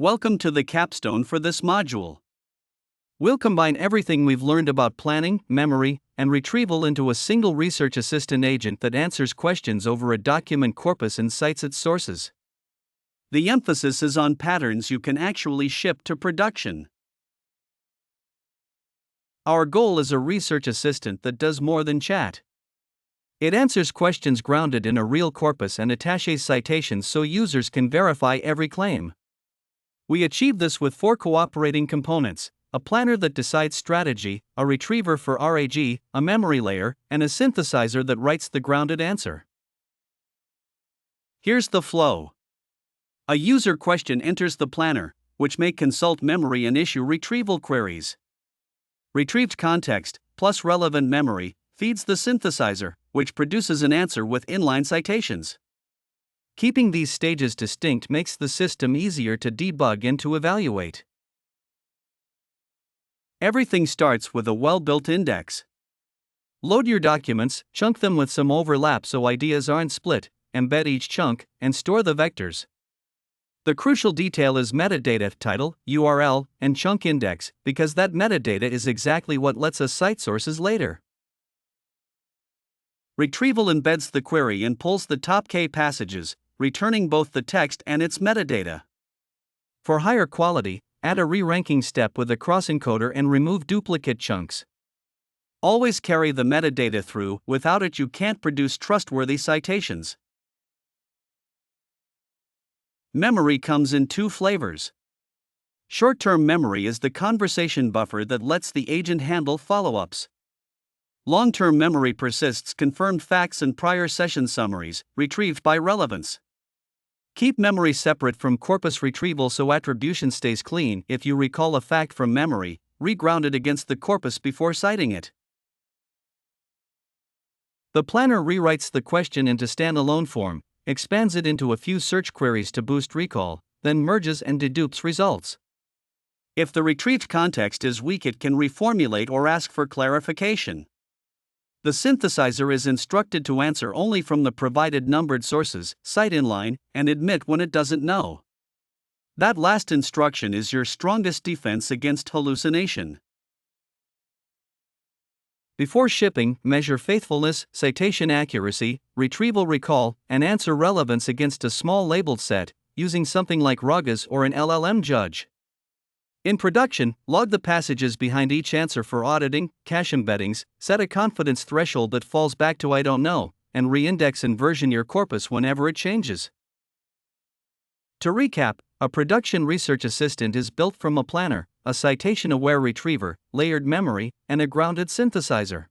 Welcome to the capstone for this module. We'll combine everything we've learned about planning, memory, and retrieval into a single research assistant agent that answers questions over a document corpus and cites its sources. The emphasis is on patterns you can actually ship to production. Our goal is a research assistant that does more than chat. It answers questions grounded in a real corpus and attaches citations so users can verify every claim. We achieve this with 4 cooperating components: a planner that decides strategy, a retriever for RAG, a memory layer, and a synthesizer that writes the grounded answer. Here's the flow. A user question enters the planner, which may consult memory and issue retrieval queries. Retrieved context, plus relevant memory, feeds the synthesizer, which produces an answer with inline citations. Keeping these stages distinct makes the system easier to debug and to evaluate. Everything starts with a well-built index. Load your documents, chunk them with some overlap so ideas aren't split, embed each chunk, and store the vectors. The crucial detail is metadata, title, URL, and chunk index, because that metadata is exactly what lets us cite sources later. Retrieval embeds the query and pulls the top K passages, returning both the text and its metadata. For higher quality, add a re-ranking step with a cross-encoder and remove duplicate chunks. Always carry the metadata through, without it you can't produce trustworthy citations. Memory comes in 2 flavors. Short-term memory is the conversation buffer that lets the agent handle follow-ups. Long-term memory persists confirmed facts and prior session summaries, retrieved by relevance. Keep memory separate from corpus retrieval so attribution stays clean. If you recall a fact from memory, reground it against the corpus before citing it. The planner rewrites the question into standalone form, expands it into a few search queries to boost recall, then merges and dedupes results. If the retrieved context is weak, it can reformulate or ask for clarification. The synthesizer is instructed to answer only from the provided numbered sources, cite inline, and admit when it doesn't know. That last instruction is your strongest defense against hallucination. Before shipping, measure faithfulness, citation accuracy, retrieval recall, and answer relevance against a small labeled set, using something like RAGs or an LLM judge. In production, log the passages behind each answer for auditing, cache embeddings, set a confidence threshold that falls back to I don't know, and re-index and version your corpus whenever it changes. To recap, a production research assistant is built from a planner, a citation-aware retriever, layered memory, and a grounded synthesizer.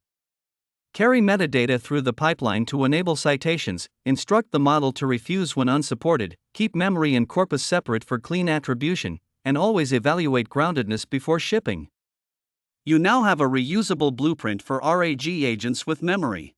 Carry metadata through the pipeline to enable citations, instruct the model to refuse when unsupported, keep memory and corpus separate for clean attribution, and always evaluate groundedness before shipping. You now have a reusable blueprint for RAG agents with memory.